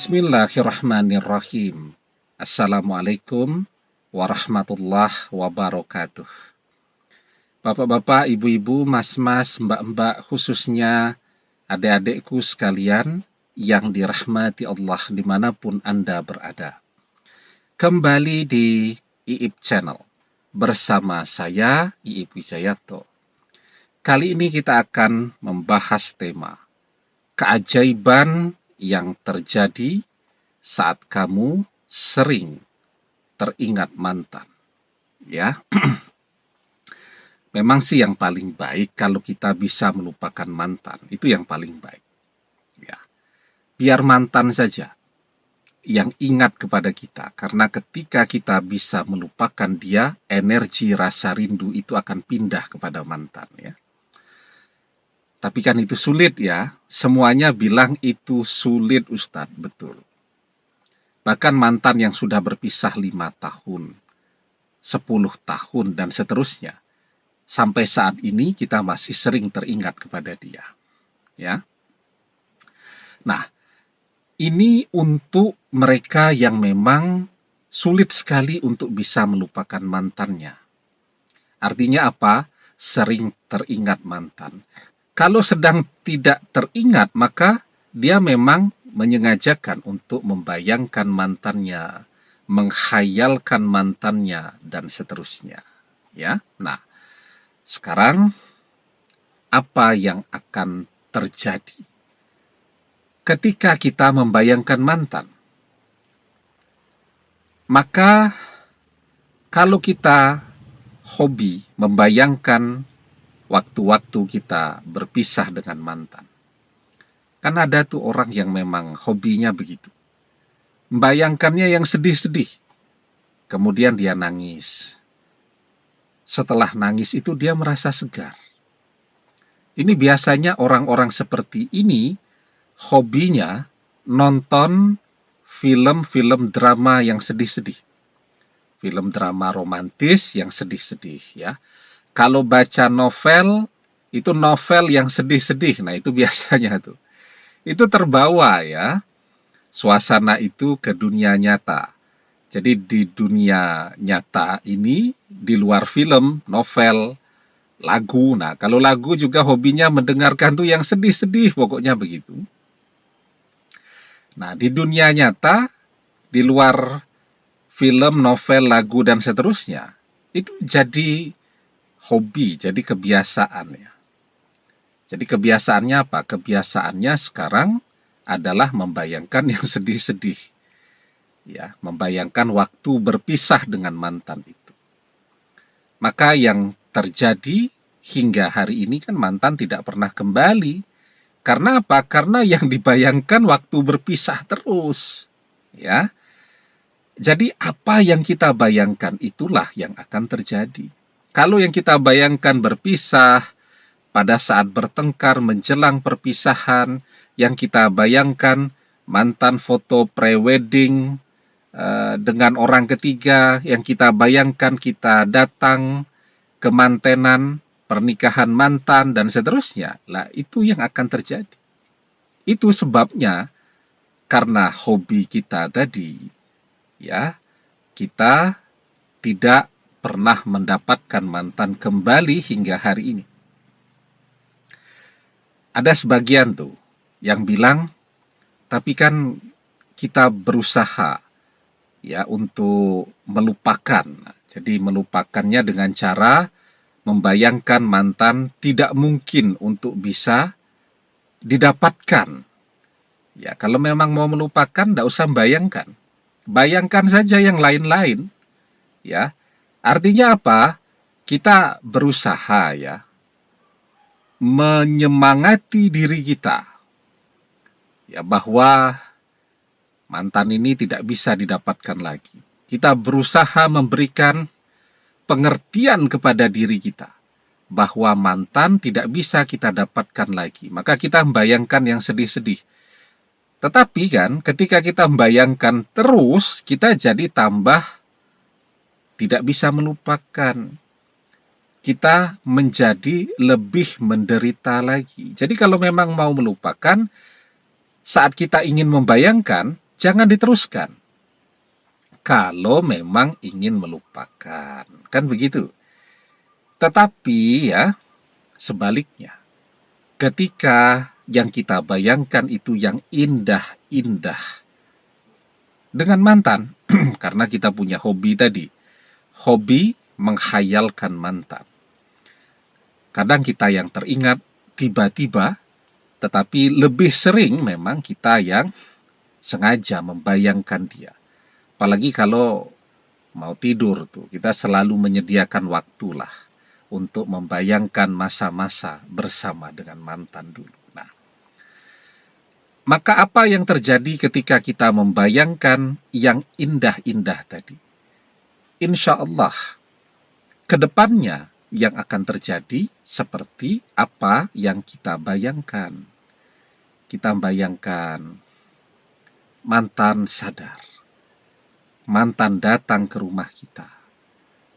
Bismillahirrahmanirrahim. Assalamualaikum warahmatullahi wabarakatuh. Bapak-bapak, ibu-ibu, mas-mas, mbak-mbak, khususnya adik-adikku sekalian yang dirahmati Allah dimanapun Anda berada. Kembali di IIP Channel bersama saya, IIP Wijayanto. Kali ini kita akan membahas tema keajaiban yang terjadi saat kamu sering teringat mantan. Ya, memang sih yang paling baik kalau kita bisa melupakan mantan. Itu yang paling baik. Ya, biar mantan saja yang ingat kepada kita. Karena ketika kita bisa melupakan dia, energi rasa rindu itu akan pindah kepada mantan. Ya. Tapi kan itu sulit ya. Semuanya bilang itu sulit, Ustadz. Betul. Bahkan mantan yang sudah berpisah 5 tahun, 10 tahun, dan seterusnya. Sampai saat ini kita masih sering teringat kepada dia. Ya. Nah, ini untuk mereka yang memang sulit sekali untuk bisa melupakan mantannya. Artinya apa? Sering teringat mantan. Kalau sedang tidak teringat, maka dia memang menyengajakan untuk membayangkan mantannya, menghayalkan mantannya, dan seterusnya. Ya, nah, sekarang apa yang akan terjadi ketika kita membayangkan mantan? Maka kalau kita hobi membayangkan waktu-waktu kita berpisah dengan mantan. Kan ada tuh orang yang memang hobinya begitu. Membayangkannya yang sedih-sedih. Kemudian dia nangis. Setelah nangis itu dia merasa segar. Ini biasanya orang-orang seperti ini hobinya nonton film-film drama yang sedih-sedih. Film drama romantis yang sedih-sedih ya. Kalau baca novel, itu novel yang sedih-sedih. Nah, itu biasanya tuh. Itu terbawa ya, suasana itu ke dunia nyata. Jadi di dunia nyata ini, di luar film, novel, lagu. Nah, kalau lagu juga hobinya mendengarkan tuh yang sedih-sedih, pokoknya begitu. Nah, di dunia nyata, di luar film, novel, lagu, dan seterusnya, itu jadi hobi, jadi kebiasaan ya. Jadi kebiasaannya apa? Kebiasaannya sekarang adalah membayangkan yang sedih-sedih. Ya, membayangkan waktu berpisah dengan mantan itu. Maka yang terjadi hingga hari ini kan mantan tidak pernah kembali. Karena apa? Karena yang dibayangkan waktu berpisah terus. Ya. Jadi apa yang kita bayangkan itulah yang akan terjadi. Kalau yang kita bayangkan berpisah, pada saat bertengkar menjelang perpisahan, yang kita bayangkan mantan foto pre-wedding dengan orang ketiga, yang kita bayangkan kita datang ke mantenan, pernikahan mantan, dan seterusnya. Lah, itu yang akan terjadi. Itu sebabnya karena hobi kita tadi, ya, kita tidak pernah mendapatkan mantan kembali hingga hari ini. Ada sebagian tuh yang bilang, tapi kan kita berusaha ya untuk melupakan. Jadi melupakannya dengan cara membayangkan mantan tidak mungkin untuk bisa didapatkan. Ya, kalau memang mau melupakan, tidak usah membayangkan. Bayangkan saja yang lain-lain. Ya, artinya apa? Kita berusaha ya menyemangati diri kita ya bahwa mantan ini tidak bisa didapatkan lagi. Kita berusaha memberikan pengertian kepada diri kita bahwa mantan tidak bisa kita dapatkan lagi. Maka kita membayangkan yang sedih-sedih. Tetapi kan ketika kita membayangkan terus, kita jadi tambah tidak bisa melupakan. Kita menjadi lebih menderita lagi. Jadi kalau memang mau melupakan, saat kita ingin membayangkan, jangan diteruskan. Kalau memang ingin melupakan, kan begitu. Tetapi ya, sebaliknya, ketika yang kita bayangkan itu yang indah-indah dengan mantan, karena kita punya hobi tadi, hobi menghayalkan mantan. Kadang kita yang teringat tiba-tiba, tetapi lebih sering memang kita yang sengaja membayangkan dia. Apalagi kalau mau tidur tuh, kita selalu menyediakan waktulah untuk membayangkan masa-masa bersama dengan mantan dulu. Nah, maka apa yang terjadi ketika kita membayangkan yang indah-indah tadi? Insya Allah, kedepannya yang akan terjadi seperti apa yang kita bayangkan. Kita bayangkan mantan sadar, mantan datang ke rumah kita,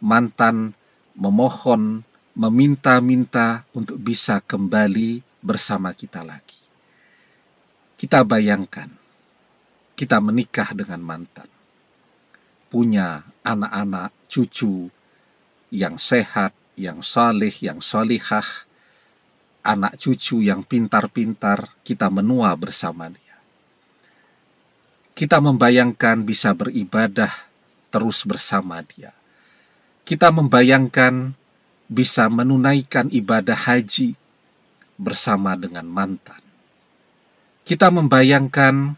mantan memohon, meminta-minta untuk bisa kembali bersama kita lagi. Kita bayangkan, kita menikah dengan mantan, punya anak-anak, cucu yang sehat, yang saleh, yang salihah, anak cucu yang pintar-pintar, kita menua bersama dia. Kita membayangkan bisa beribadah terus bersama dia. Kita membayangkan bisa menunaikan ibadah haji bersama dengan mantan. Kita membayangkan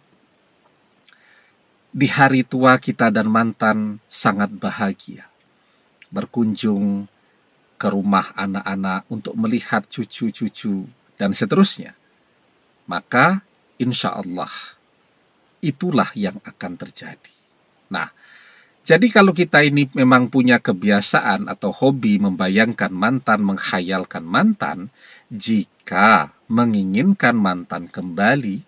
di hari tua kita dan mantan sangat bahagia, berkunjung ke rumah anak-anak untuk melihat cucu-cucu dan seterusnya. Maka insya Allah itulah yang akan terjadi. Nah, jadi kalau kita ini memang punya kebiasaan atau hobi membayangkan mantan, menghayalkan mantan, jika menginginkan mantan kembali,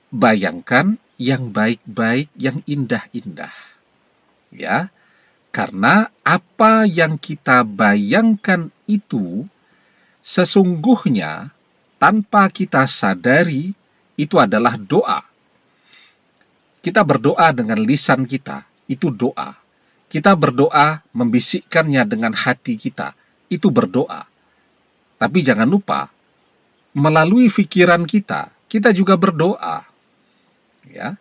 bayangkan yang baik-baik, yang indah-indah. Ya, karena apa yang kita bayangkan itu sesungguhnya tanpa kita sadari itu adalah doa. Kita berdoa dengan lisan kita, itu doa. Kita berdoa membisikkannya dengan hati kita, itu berdoa. Tapi jangan lupa, melalui pikiran kita, kita juga berdoa. Ya.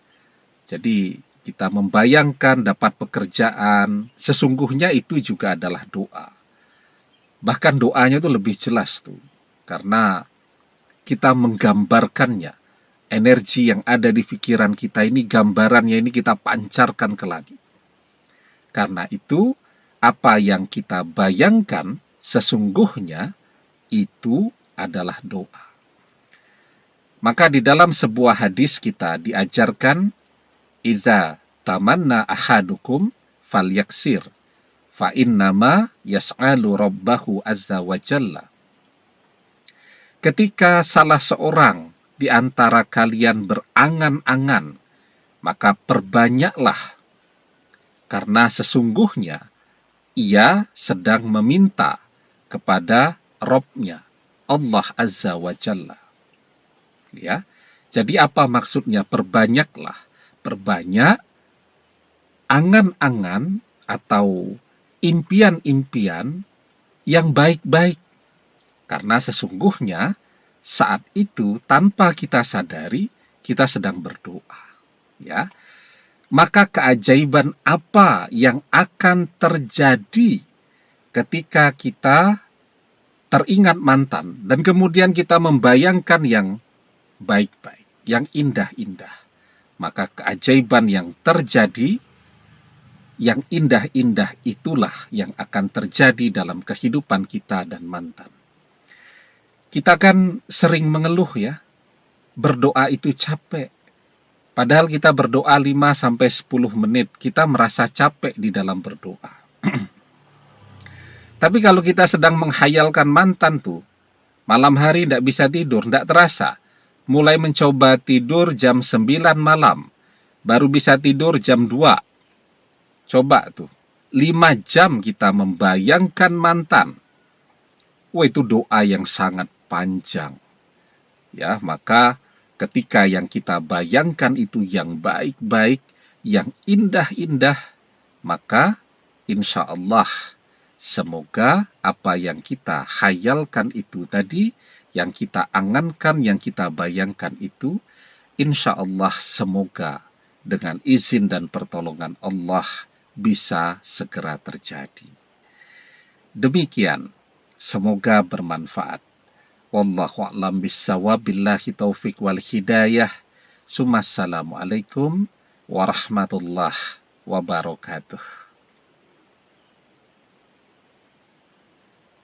Jadi kita membayangkan dapat pekerjaan, sesungguhnya itu juga adalah doa. Bahkan doanya itu lebih jelas tuh, karena kita menggambarkannya. Energi yang ada di pikiran kita ini, gambarannya ini kita pancarkan ke langit. Karena itu, apa yang kita bayangkan sesungguhnya itu adalah doa. Maka di dalam sebuah hadis kita diajarkan, idza tamanna ahadukum falyaksir, fa innama yas'alu rabbahu azza wa jalla. Ketika salah seorang di antara kalian berangan-angan, maka perbanyaklah, karena sesungguhnya ia sedang meminta kepada Rabb-nya, Allah Azza wa Jalla. Ya, jadi apa maksudnya perbanyaklah? Perbanyak angan-angan atau impian-impian yang baik-baik. Karena sesungguhnya saat itu tanpa kita sadari kita sedang berdoa. Ya. Maka keajaiban apa yang akan terjadi ketika kita teringat mantan dan kemudian kita membayangkan yang baik-baik, yang indah-indah. Maka keajaiban yang terjadi, yang indah-indah itulah yang akan terjadi dalam kehidupan kita dan mantan. Kita kan sering mengeluh ya, berdoa itu capek. Padahal kita berdoa 5-10 menit, kita merasa capek di dalam berdoa. Tapi kalau kita sedang menghayalkan mantan tuh, malam hari tidak bisa tidur, tidak terasa. Mulai mencoba tidur jam 9 malam, baru bisa tidur jam 2. Coba tuh, 5 jam kita membayangkan mantan. Wah, itu doa yang sangat panjang. Ya, maka Ketika yang kita bayangkan itu yang baik-baik, yang indah-indah, maka insya Allah semoga apa yang kita khayalkan itu tadi, yang kita angankan, yang kita bayangkan itu, insya Allah semoga dengan izin dan pertolongan Allah bisa segera terjadi. Demikian, semoga bermanfaat. Wallahu a'lam bissawab, billahi taufik wal hidayah. Assalamualaikum warahmatullahi wabarakatuh.